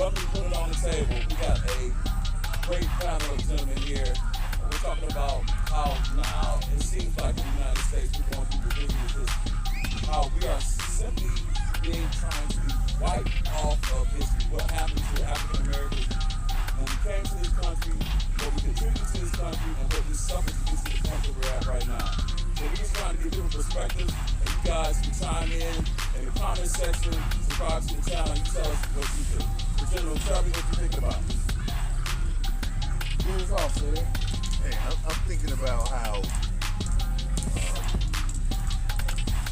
something to put it on the table. We got a great panel of gentlemen here. We're talking about how now it seems like in the United States we're going through revisionist history. How we are simply trying to wipe off of history. What happened to African Americans when we came to this country, what we contributed to this country, and what we suffered to get to the point that we're at right now. So we're just trying to give different perspectives, and you guys can chime in the comment section, subscribe to the channel, and you tell us what you think. So General, tell me what you think about this. Here's off, sir. Hey, I'm thinking about how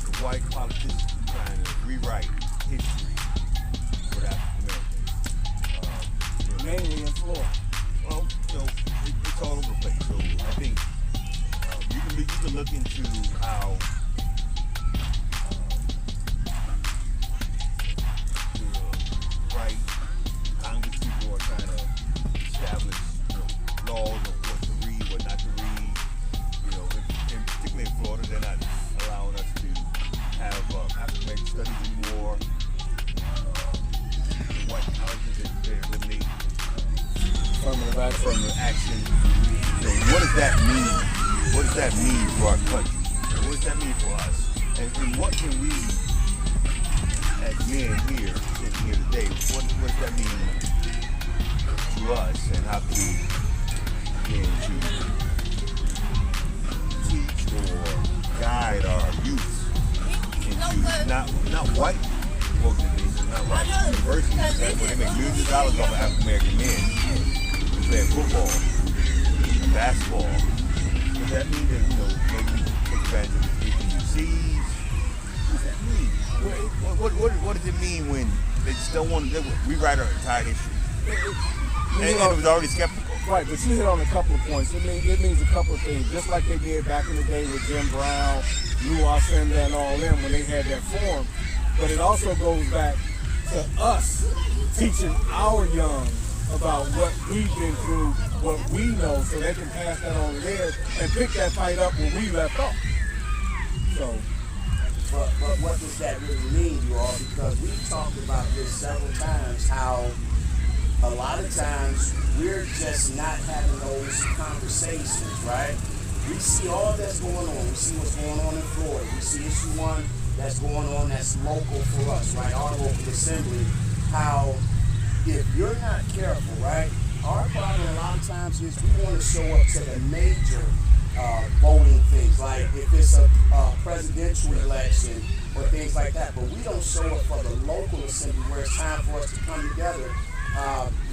the white politicians are trying to rewrite history for African Americans. Mainly in Florida. Well, it's all over the place. So I think you can look into how the right Congress people are trying to establish laws of what to read, what not to read. In particularly in Florida, they're not allowing us to have African American studies anymore. The white colleges, they're eliminating affirmative action. So what does that mean? What does that mean for our country? What does that mean for us? And what can we, as men here, sitting here today, what does that mean to us, and how can we begin to teach or guide our youth into not white organizations, not white universities, where they make millions of dollars off of African American men playing football and basketball. Does that mean that maybe take advantage of the HBCUs? What does that mean? What does it mean when they just don't want to rewrite our entire history? And it was already skeptical. Right, but you hit on a couple of points. It means a couple of things, just like they did back in the day with Jim Brown, Lou Alcindor, and all them when they had that forum. But it also goes back to us teaching our young about what we've been through, what we know, so they can pass that on to theirs and pick that fight up where we left off. So, but what does that really mean, you all? Because we've talked about this several times, how a lot of times we're just not having those conversations, right? We see all that's going on. We see what's going on in Florida. We see issue 1 that's going on that's local for us, right? Our local assembly. How if you're not careful, right? Our problem a lot of times is we want to show up to the major voting things, like if it's a presidential election or things like that, but we don't show up for the local assembly where it's time for us to come together.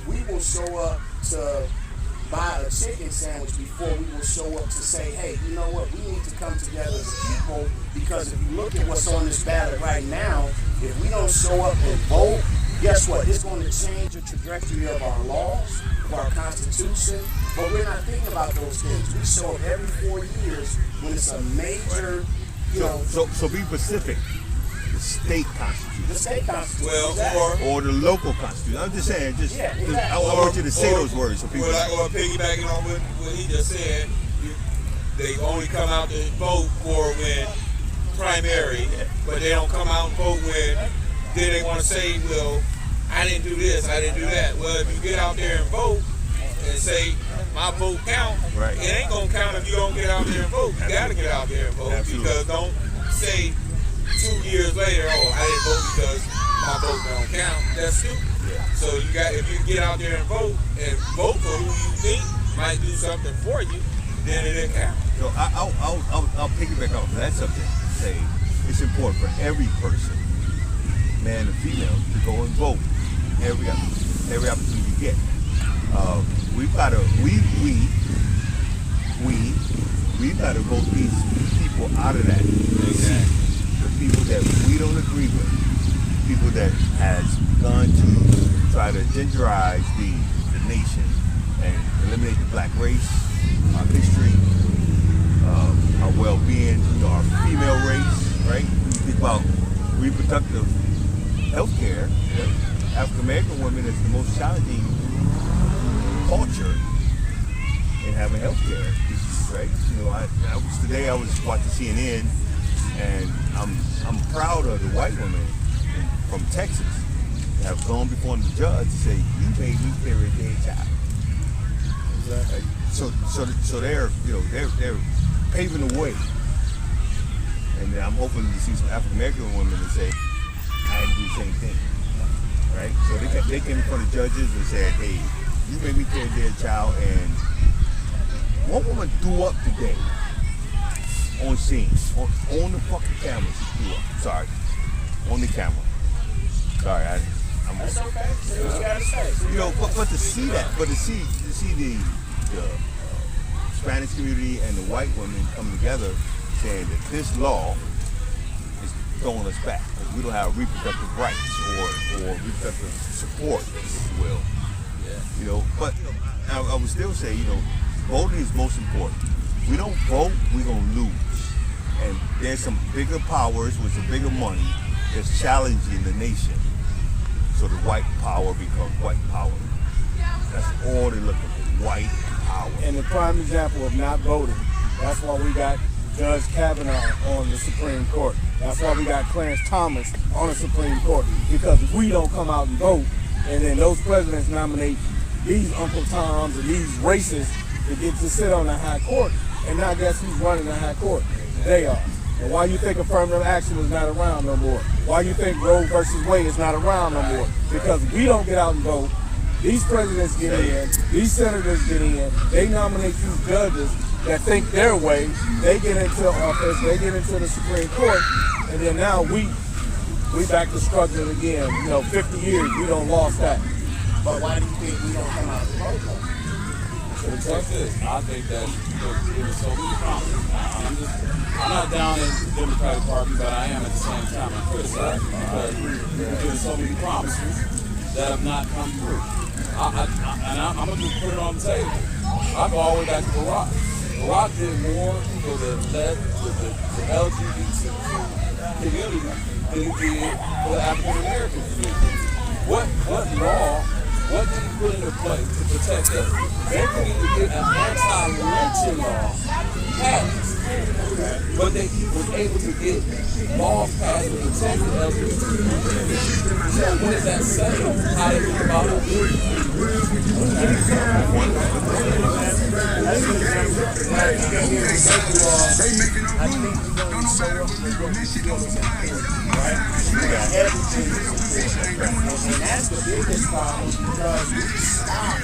We will show up to buy a chicken sandwich before we will show up to say, hey, you know what, we need to come together as people, because if you look at what's on this ballot right now, if we don't show up and vote, guess what? It's going to change the trajectory of our laws, of our Constitution, but we're not thinking about those things. We show up every 4 years when it's a major, So be specific. The state constitution. The state constitution. Well, exactly. Or the local constitution. I'm just saying, exactly. I want you to say those words so people. Or piggybacking on what he just said, they only come out to vote for when primary, but they don't come out and vote when then they want to say, well, I didn't do this, I didn't do that. Well, if you get out there and vote and say, my vote count, right, it ain't going to count if you don't get out there and vote. You got to get out there and vote. Absolutely. Because don't say 2 years later, oh, I didn't vote because my vote don't count. That's stupid. Yeah. So if you get out there and vote for who you think might do something for you, then it didn't count. So I'll piggyback off that subject and say it's important for every person, man or female, to go and vote every opportunity you get. We've got to got to vote these people out of that seat. The people that we don't agree with, people that has begun to try to genderize the nation and eliminate the black race, our history, our well-being, our female race, right? When you think about reproductive healthcare, African American women is the most challenging culture in having healthcare, right? You know, I was watching CNN, and I'm proud of the white woman from Texas have gone before the judge and say, you made me carry a dead child. Exactly. So they're paving the way. And I'm hoping to see some African American women that say, I had to do the same thing. Right? So they came in front of judges and said, hey, you made me carry a dead child, and one woman threw up today on scene. On the fucking camera, she threw up. Sorry. On the camera. Sorry, I'm That's okay. See what you gotta say. you know, but to see that, but to see the Spanish community and the white women come together saying that this law is throwing us back because we don't have reproductive rights or reproductive support, if you will. Yeah. You know, but I would still say, voting is most important. We don't vote, we're gonna lose. And there's some bigger powers with some bigger money that's challenging the nation. So the white power becomes white power. That's all they're looking for, white power. And the prime example of not voting, that's why we got Judge Kavanaugh on the Supreme Court. That's why we got Clarence Thomas on the Supreme Court. Because if we don't come out and vote, and then those presidents nominate these Uncle Toms and these racists to get to sit on the high court, and now guess who's running the high court? They are. And why you think affirmative action is not around no more? Why you think Roe versus Wade is not around no more? Because we don't get out and vote. These presidents get in, these senators get in, they nominate these judges that think their way, they get into office, they get into the Supreme Court, and then now we back to struggling again. 50 years, we don't lost that. But why do you think we don't come out and vote? It's like this. I think that there's so many promises. I'm not down in the Democratic Party, but I am at the same time I'm criticizing because we're doing so many promises that have not come through. I'm going to just put it on the table. I go all the way back to Barack. Barack did more for the LGBT community than he did for the African American community. What law, what did he put into place to protect us? They could either get an anti-lynching law passed, but they was able to get laws passed to protect the LGBT community. So what does that say? How they think about it? I think we're going to show up with what we feel is important, right? Everything is important. And that's the biggest problem because we stopped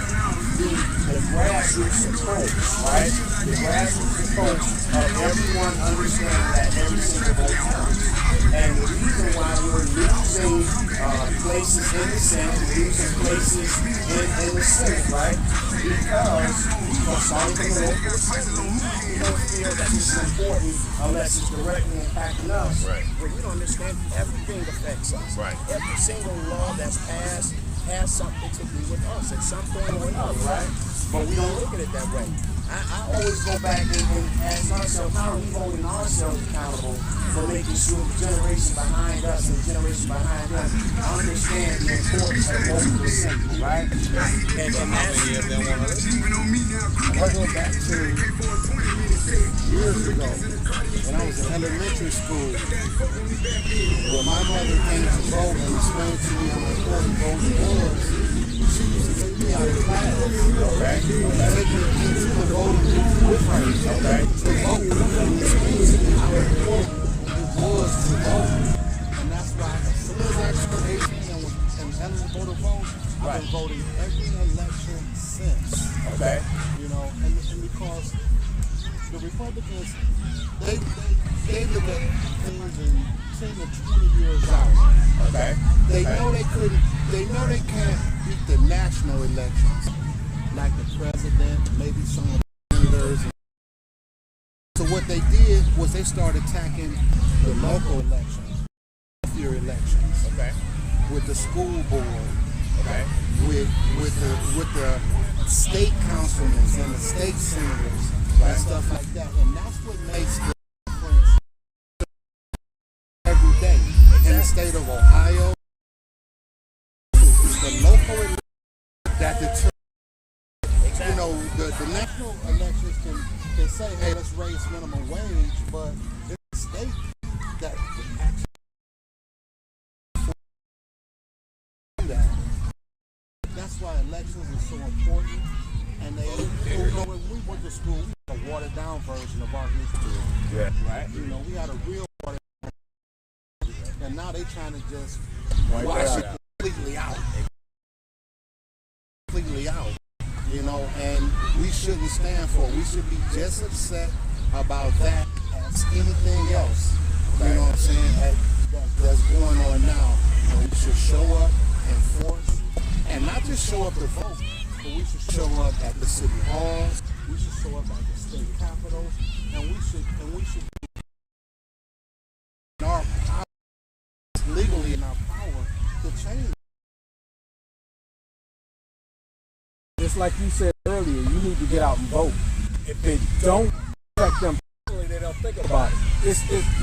the grassroots approach, right? The grassroots approach of everyone understanding that every single vote counts. And the reason why we're losing places in the Senate, losing places in the Senate, right? Because starting from the local assembly, we don't feel that this is important unless it's directly impacting us. Right. But we don't understand everything affects us. Right. Every single law that's passed has something to do with us at some point or another, right? But we don't look at it that way. I always go back and ask ourselves, how are we holding ourselves accountable for making sure the generation behind us and the generation behind them understand the importance of local assembly, right? And that's I go back to years ago when I was in elementary school, when my mother came to vote and explained to me how important voting was. She used to take me out of class, okay? Take me into the voting with her, okay? To vote, and explain to me how important it was to vote. And that's why, as soon as I turned 18 and eligible to vote, I've been voting every election since. okay. And because the Republicans, they look at things in 10 to 20 years out. Okay. They know they can't beat the national elections, like the president, maybe some of the senators. So what they did was they started attacking the local elections, your elections, Okay. with the school board, Okay. with the state councilmen and the state senators, and stuff like that. And that's what makes the difference every day in the state of Ohio. It's the local election that determines. The national elections can say, hey, let's raise minimum wage, but it's the state that actually elections are so important, and they, you know, when we went to school, we had a watered down version of our history. Yeah. Right? You know, we had a real watered down, and now they trying to just Wash it completely out. Completely out. You know, and we shouldn't stand for it. We should be just upset about that as anything else. You know what I'm saying? That's going on now. And we should show up and force, and not just show up to vote, but we should show up at the city halls. We should show up at the state capitals, and we should be in our power, legally in our power to change. Just like you said earlier, you need to get out and vote. If it don't affect them personally, they don't think about it.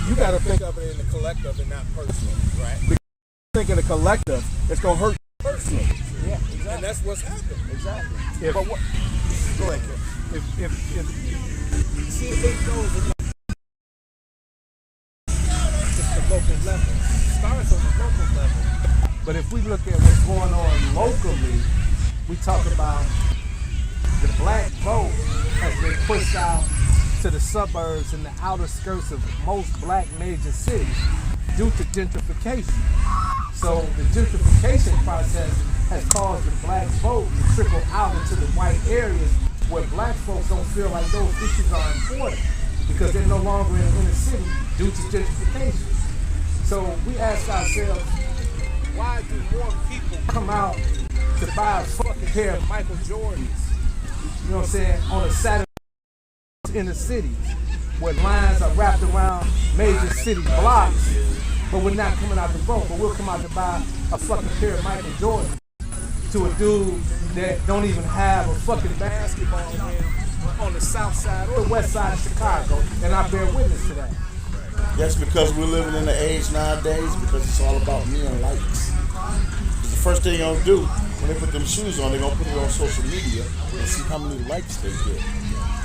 You got to think of it in the collective and not personally, right? Because think in the collective, it's gonna hurt you personally. Yeah, exactly. And that's what's happened. Exactly. But what? Go ahead, Kim. If see, it goes against the local level. It starts on the local level. But if we look at what's going on locally, we talk about the black vote has been pushed out to the suburbs and the outer skirts of most black major cities due to gentrification. So the gentrification process has caused the black vote to trickle out into the white areas where black folks don't feel like those issues are important because they're no longer in the inner city due to gentrification. So we ask ourselves, why do more people come out to buy a fucking pair of Michael Jordans, you know what I'm saying, on a Saturday in the cities where lines are wrapped around major city blocks, but we're not coming out to vote, but we'll come out to buy a fucking pair of Michael Jordans to a dude that don't even have a fucking basketball game on the south side or the west side of Chicago, and I bear witness to that. That's because we're living in the age nowadays because it's all about me and likes. The first thing they're gonna do when they put them shoes on, they're gonna put it on social media and see how many likes they get.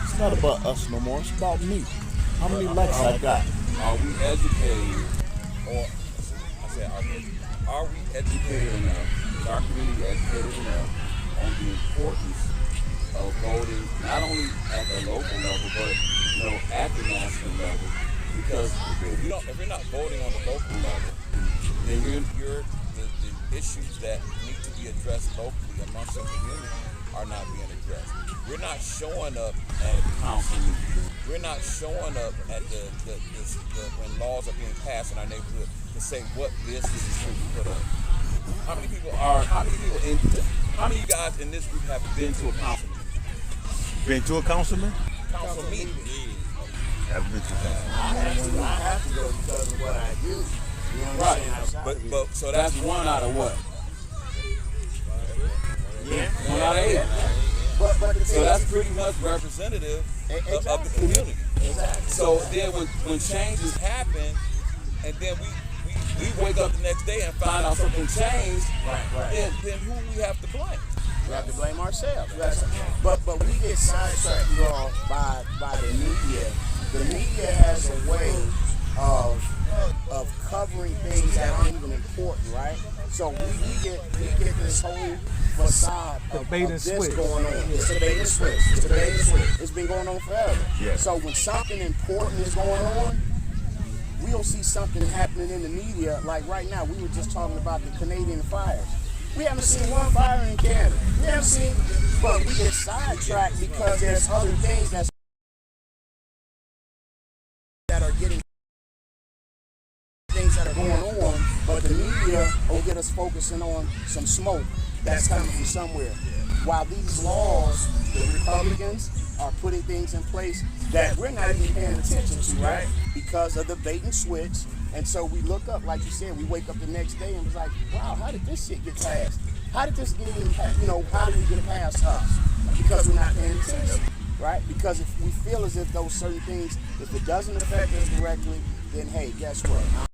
It's not about us no more, it's about me. How many likes I got? Are we educated, or are we educated enough, is our community educated enough on the importance of voting, not only at the local level, but at the national level? Because if you're not voting on the local level, then the issues that need to be addressed locally amongst the community are not being addressed. We're not showing up at council meetings. We're not showing up at when laws are being passed in our neighborhood to say what businesses should be put up. How many of you guys in this group have been to a council meeting? Been to a councilman? Council meeting. I've been to council. I have to go because of what I do. You know what I'm saying? But so that's one out of what? Yeah. 1 out of 8. So that's pretty much representative of the community. Exactly. So then when changes happen, and then we wake up the next day and find out something changed, Right. then who we have to blame? We have to blame ourselves. But we get sidetracked, y'all, by the media. The media has a way of covering things that aren't even important, right? So we get this whole facade of this going on. It's a bait and switch. It's been going on forever. Yeah. So when something important is going on, we'll see something happening in the media. Like right now, we were just talking about the Canadian fires. We haven't seen one fire in Canada. We haven't seen, but we get sidetracked because there's other things that are getting things that are going on, but the media will get us focusing on some smoke that's coming from somewhere. While these laws, the Republicans are putting things in place that we're not even paying attention to, right? Because of the bait and switch. And so we look up, like you said, we wake up the next day and was like, wow, how did this shit get passed? How did this get in, how did it get past us? Because we're not paying attention, right? Because if we feel as if those certain things, if it doesn't affect us directly, then hey, guess what?